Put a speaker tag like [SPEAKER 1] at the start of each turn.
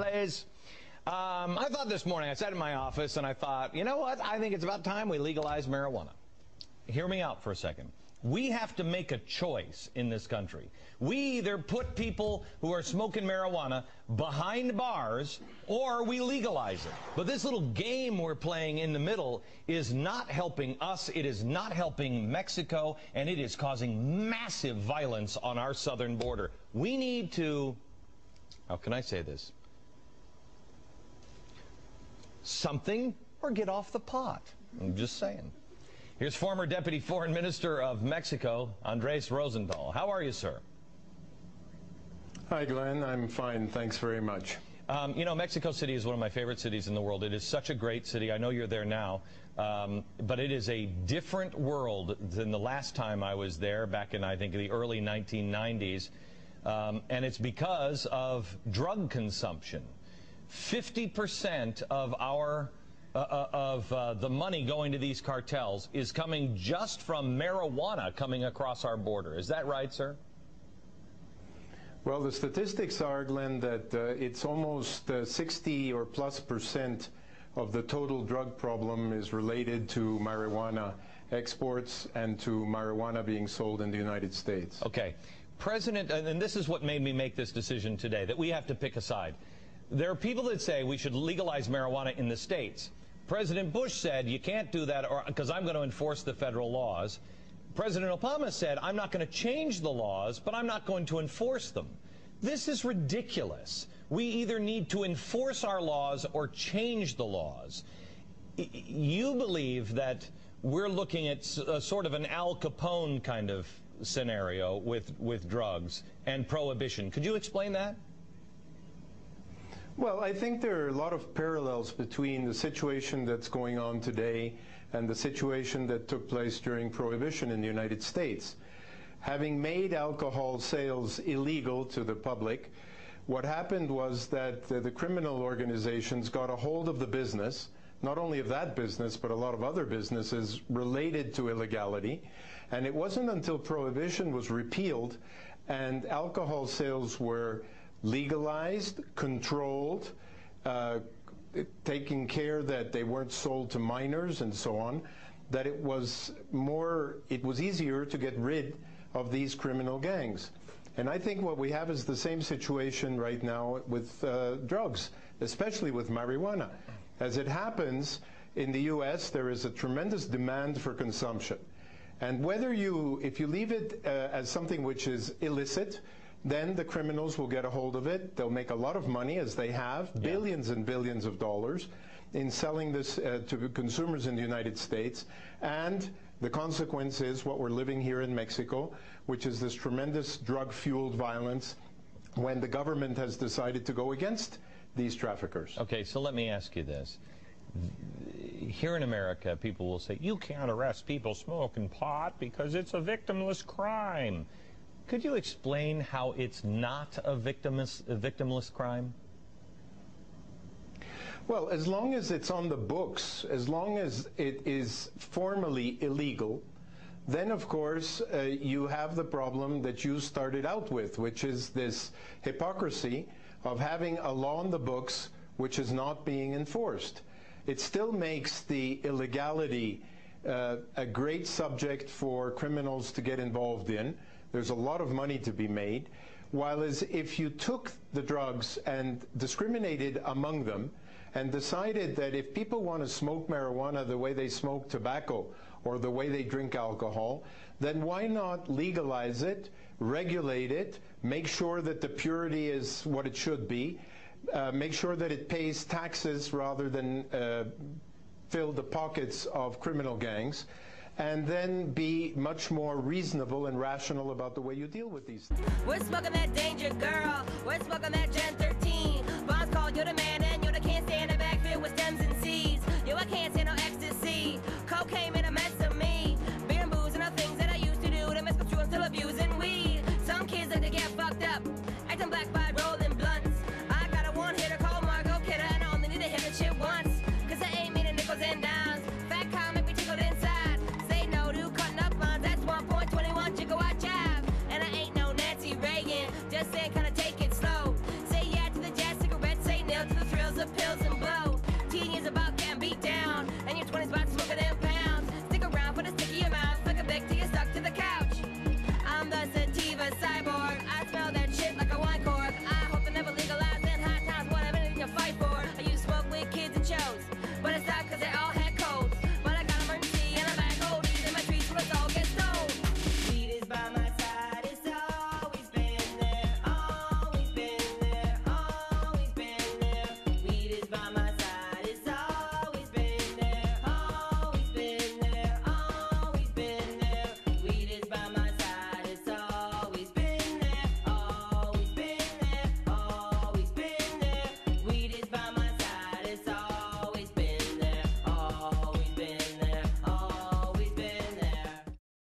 [SPEAKER 1] Blaze. I thought this morning, I sat in my office and I thought, you know what? I think it's about time we legalize marijuana. Hear me out for a second. We have to make a choice in this country. We either put people who are smoking marijuana behind bars or we legalize it. But this little game we're playing in the middle is not helping us, it is not helping Mexico, and it is causing massive violence on our southern border. We need to, how can I say this? Something or get off the pot. I'm just saying. Here's former Deputy Foreign Minister of Mexico, Andres Rosenthal. How are you, sir?
[SPEAKER 2] Hi, Glenn. I'm fine. Thanks very much.
[SPEAKER 1] You know, Mexico City is one of my favorite cities in the world. It is such a great city. I know you're there now, but it is a different world than the last time I was there, back in, I think, the early 1990s. And it's because of drug consumption. 50% of our the money going to these cartels is coming just from marijuana coming across our border. Is that right, sir?
[SPEAKER 2] Well, the statistics are, Glenn, that it's almost 60 or plus % of the total drug problem is related to marijuana exports and to marijuana being sold in the United States.
[SPEAKER 1] Okay. President, and this is what made me make this decision today, that we have to pick a side. There are people that say we should legalize marijuana in the states. President Bush said you can't do that because I'm going to enforce the federal laws. President Obama said I'm not going to change the laws, but I'm not going to enforce them. This is ridiculous. We either need to enforce our laws or change the laws. You believe that we're looking at sort of an Al Capone kind of scenario with drugs and prohibition. Could you explain that?
[SPEAKER 2] Well, I think there are a lot of parallels between the situation that's going on today and the situation that took place during Prohibition in the United States. Having made alcohol sales illegal to the public, what happened was that the criminal organizations got a hold of the business, not only of that business, but a lot of other businesses related to illegality. And it wasn't until Prohibition was repealed and alcohol sales were legalized, controlled, taking care that they weren't sold to minors and so on, that it was easier to get rid of these criminal gangs. And I think what we have is the same situation right now with drugs, especially with marijuana. As it happens, in the US, there is a tremendous demand for consumption. And if you leave it as something which is illicit, then the criminals will get a hold of it. They'll make a lot of money, as they have, billions and billions of dollars in selling this to consumers in the United States. And the consequence is what we're living here in Mexico, which is this tremendous drug-fueled violence when the government has decided to go against these traffickers.
[SPEAKER 1] Okay, so let me ask you this. Here in America, people will say, you can't arrest people smoking pot because it's a victimless crime. Could you explain how it's not a victimless crime?
[SPEAKER 2] Well, as long as it's on the books, as long as it is formally illegal, then of course you have the problem that you started out with, which is this hypocrisy of having a law on the books which is not being enforced. It still makes the illegality a great subject for criminals to get involved in. There's a lot of money to be made. While if you took the drugs and discriminated among them and decided that if people want to smoke marijuana the way they smoke tobacco or the way they drink alcohol, then why not legalize it, regulate it, make sure that the purity is what it should be, make sure that it pays taxes rather than fill the pockets of criminal gangs, and then be much more reasonable and rational about the way you deal with these things.
[SPEAKER 3] We're smoking that danger, girl. We're smoking that Gen 13. Boss called you the man, and you the can't stand the back filled with stems and seeds. Yo, I can't stand no